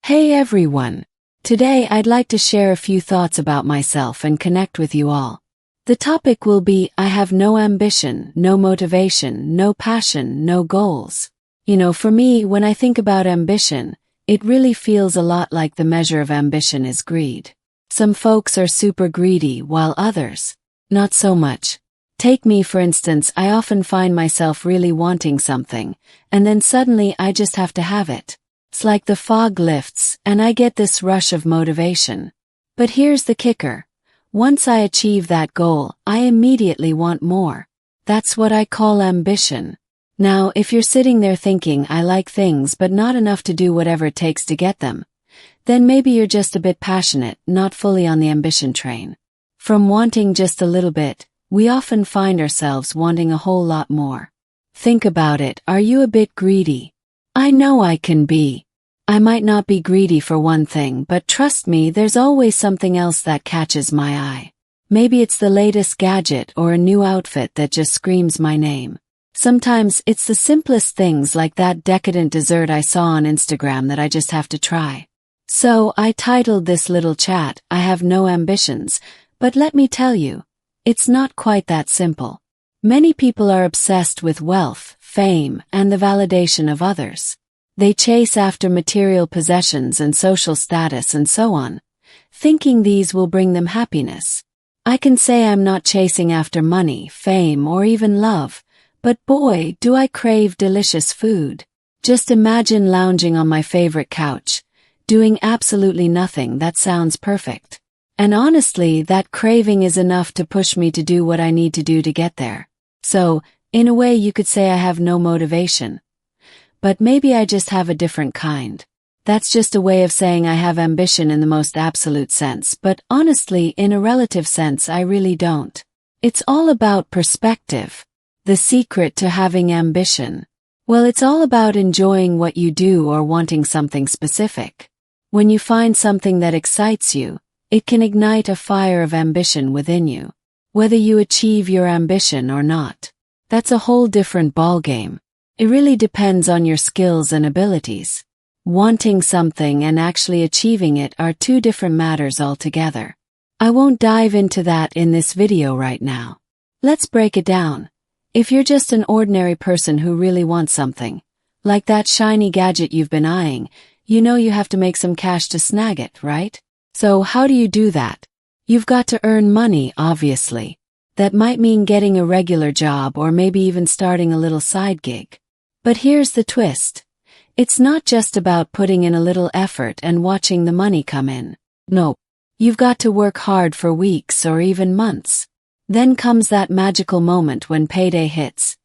Hey everyone! Today I'd like to share a few thoughts about myself and connect with you all. The topic will be I have no ambition, no motivation, no passion, no goals. For me, when I think about ambition, it really feels a lot like the measure of ambition is greed. Some folks are super greedy while others, not so much. Take me for instance, I often find myself really wanting something, and then suddenly I just have to have it. It's like the fog lifts, and I get this rush of motivation. But here's the kicker. Once I achieve that goal, I immediately want more. That's what I call ambition. Now, if you're sitting there thinking I like things but not enough to do whatever it takes to get them, then maybe you're just a bit passionate, not fully on the ambition train. From wanting just a little bit, we often find ourselves wanting a whole lot more. Think about it, are you a bit greedy? I know I can be. I might not be greedy for one thing, but trust me, there's always something else that catches my eye. Maybe it's the latest gadget or a new outfit that just screams my name. Sometimes it's the simplest things like that decadent dessert I saw on Instagram that I just have to try. So I titled this little chat, I have no ambitions, but let me tell you, it's not quite that simple. Many people are obsessed with wealth, fame, and the validation of others. They chase after material possessions and social status and so on, thinking these will bring them happiness. I can say I'm not chasing after money, fame, or even love, but boy, do I crave delicious food. Just imagine lounging on my favorite couch, doing absolutely nothing. That sounds perfect. And honestly, that craving is enough to push me to do what I need to do to get there. So, in a way you could say I have no motivation. But maybe I just have a different kind. That's just a way of saying I have ambition in the most absolute sense, but honestly, in a relative sense, I really don't. It's all about perspective. The secret to having ambition. Well, it's all about enjoying what you do or wanting something specific. When you find something that excites you, it can ignite a fire of ambition within you. Whether you achieve your ambition or not. That's a whole different ballgame. It really depends on your skills and abilities. Wanting something and actually achieving it are two different matters altogether. I won't dive into that in this video right now. Let's break it down. If you're just an ordinary person who really wants something, like that shiny gadget you've been eyeing, you know you have to make some cash to snag it, right? So how do you do that? You've got to earn money, obviously. That might mean getting a regular job or maybe even starting a little side gig. But here's the twist. It's not just about putting in a little effort and watching the money come in. No. You've got to work hard for weeks or even months. Then comes that magical moment when payday hits,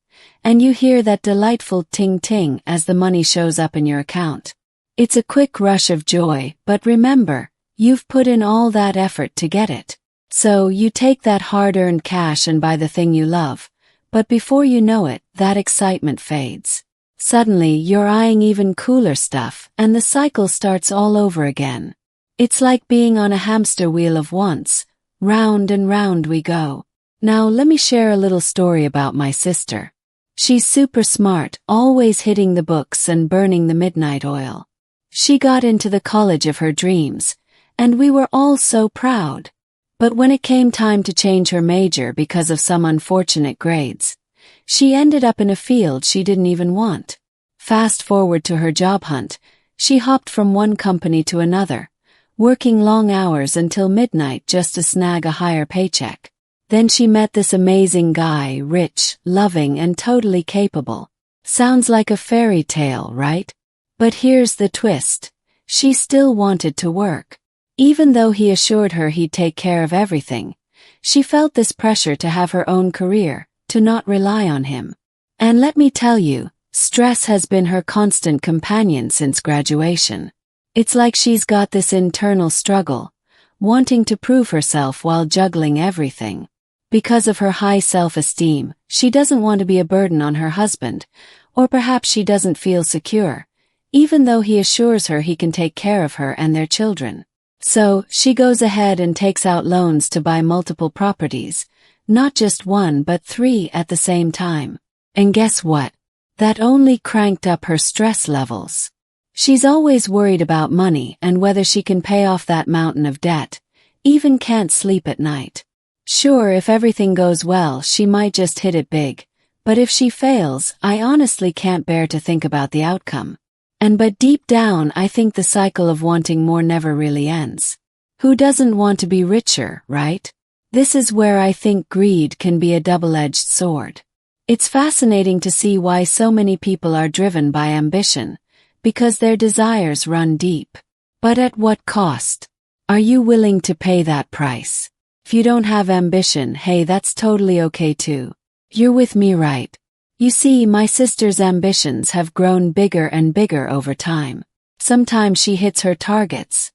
and you hear that delightful ting-ting as the money shows up in your account. It's a quick rush of joy, but remember, you've put in all that effort to get it. So you take that hard-earned cash and buy the thing you love, but before you know it, that excitement fades. Suddenly you're eyeing even cooler stuff, and the cycle starts all over again. It's like being on a hamster wheel of wants. Round and round we go. Now let me share a little story about my sister. She's super smart, always hitting the books and burning the midnight oil. She got into the college of her dreams, and we were all so proud. But when it came time to change her major because of some unfortunate grades, she ended up in a field she didn't even want. Fast forward to her job hunt, she hopped from one company to another, working long hours until midnight just to snag a higher paycheck. Then she met this amazing guy, rich, loving, and totally capable. Sounds like a fairy tale, right? But here's the twist. She still wanted to work. Even though he assured her he'd take care of everything, she felt this pressure to have her own career, to not rely on him. And let me tell you, stress has been her constant companion since graduation. It's like she's got this internal struggle, wanting to prove herself while juggling everything. Because of her high self-esteem, she doesn't want to be a burden on her husband, or perhaps she doesn't feel secure, even though he assures her he can take care of her and their children. So, she goes ahead and takes out loans to buy multiple properties, not just one but 3 at the same time. And guess what? That only cranked up her stress levels. She's always worried about money and whether she can pay off that mountain of debt, even can't sleep at night. Sure, if everything goes well, she might just hit it big, but if she fails, I honestly can't bear to think about the outcome. But deep down, I think the cycle of wanting more never really ends. Who doesn't want to be richer, right? This is where I think greed can be a double-edged sword. It's fascinating to see why so many people are driven by ambition, because their desires run deep. But at what cost? Are you willing to pay that price? If you don't have ambition, hey, that's totally okay too. You're with me, right? You see, my sister's ambitions have grown bigger and bigger over time. Sometimes she hits her targets.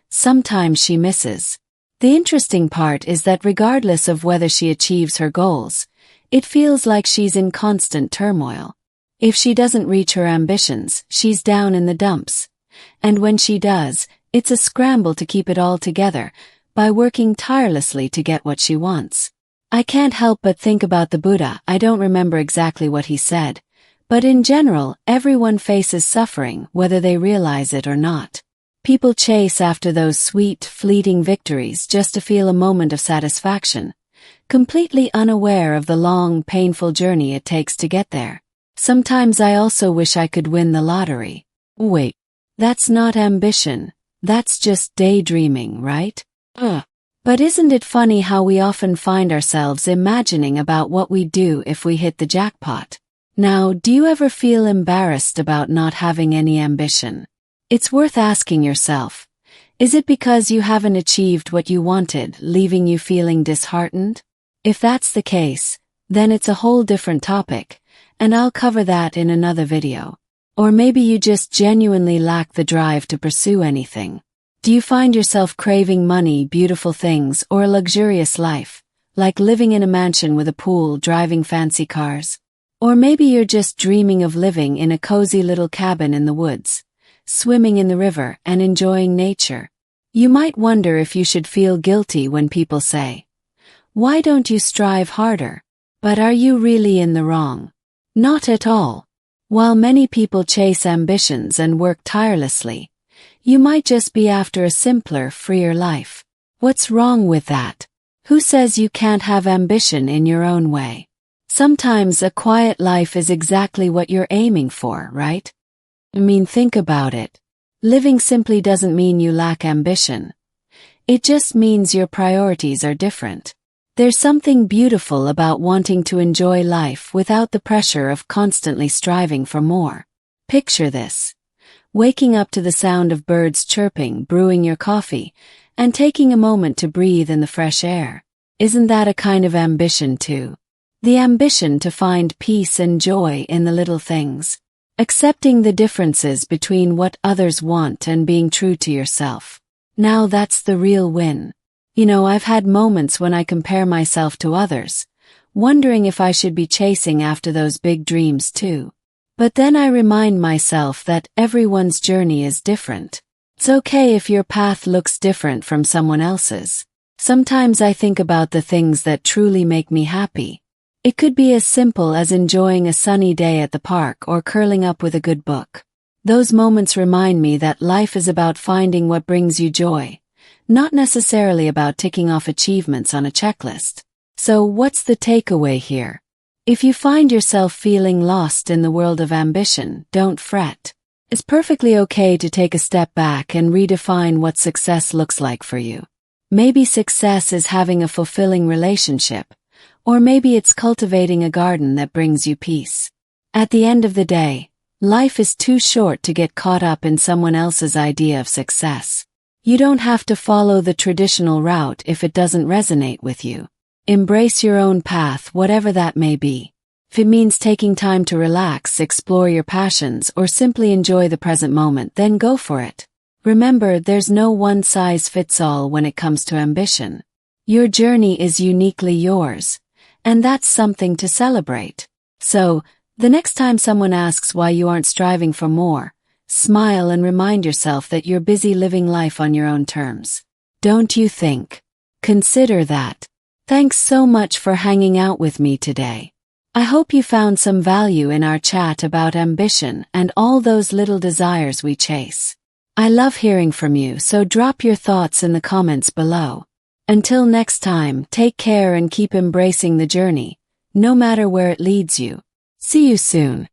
Sometimes she misses. The interesting part is that regardless of whether she achieves her goals, it feels like she's in constant turmoil. If she doesn't reach her ambitions, she's down in the dumps. And when she does, it's a scramble to keep it all together, by working tirelessly to get what she wants. I can't help but think about the Buddha. I don't remember exactly what he said, but in general, everyone faces suffering whether they realize it or not. People chase after those sweet, fleeting victories just to feel a moment of satisfaction, completely unaware of the long, painful journey it takes to get there. Sometimes I also wish I could win the lottery. Wait, that's not ambition, that's just daydreaming, right? But isn't it funny how we often find ourselves imagining about what we'd do if we hit the jackpot? Now, do you ever feel embarrassed about not having any ambition? It's worth asking yourself, is it because you haven't achieved what you wanted, leaving you feeling disheartened? If that's the case, then it's a whole different topic, and I'll cover that in another video. Or maybe you just genuinely lack the drive to pursue anything. Do you find yourself craving money, beautiful things, or a luxurious life, like living in a mansion with a pool, driving fancy cars? Or maybe you're just dreaming of living in a cozy little cabin in the woods, swimming in the river, and enjoying nature. You might wonder if you should feel guilty when people say, "Why don't you strive harder?" But are you really in the wrong? Not at all. While many people chase ambitions and work tirelessly, you might just be after a simpler, freer life. What's wrong with that? Who says you can't have ambition in your own way? Sometimes a quiet life is exactly what you're aiming for, right? I mean, think about it. Living simply doesn't mean you lack ambition. It just means your priorities are different. There's something beautiful about wanting to enjoy life without the pressure of constantly striving for more. Picture this. Waking up to the sound of birds chirping, brewing your coffee, and taking a moment to breathe in the fresh air. Isn't that a kind of ambition too? The ambition to find peace and joy in the little things. Accepting the differences between what others want and being true to yourself. Now that's the real win. You know, I've had moments when I compare myself to others, wondering if I should be chasing after those big dreams too. But then I remind myself that everyone's journey is different. It's okay if your path looks different from someone else's. Sometimes I think about the things that truly make me happy. It could be as simple as enjoying a sunny day at the park or curling up with a good book. Those moments remind me that life is about finding what brings you joy, not necessarily about ticking off achievements on a checklist. So what's the takeaway here? If you find yourself feeling lost in the world of ambition, don't fret. It's perfectly okay to take a step back and redefine what success looks like for you. Maybe success is having a fulfilling relationship, or maybe it's cultivating a garden that brings you peace. At the end of the day, life is too short to get caught up in someone else's idea of success. You don't have to follow the traditional route if it doesn't resonate with you. Embrace your own path, whatever that may be. If it means taking time to relax, explore your passions, or simply enjoy the present moment, then go for it. Remember, there's no one-size-fits-all when it comes to ambition. Your journey is uniquely yours, and that's something to celebrate. So, the next time someone asks why you aren't striving for more, smile and remind yourself that you're busy living life on your own terms. Don't you think? Consider that. Thanks so much for hanging out with me today. I hope you found some value in our chat about ambition and all those little desires we chase. I love hearing from you, so drop your thoughts in the comments below. Until next time, take care and keep embracing the journey, no matter where it leads you. See you soon.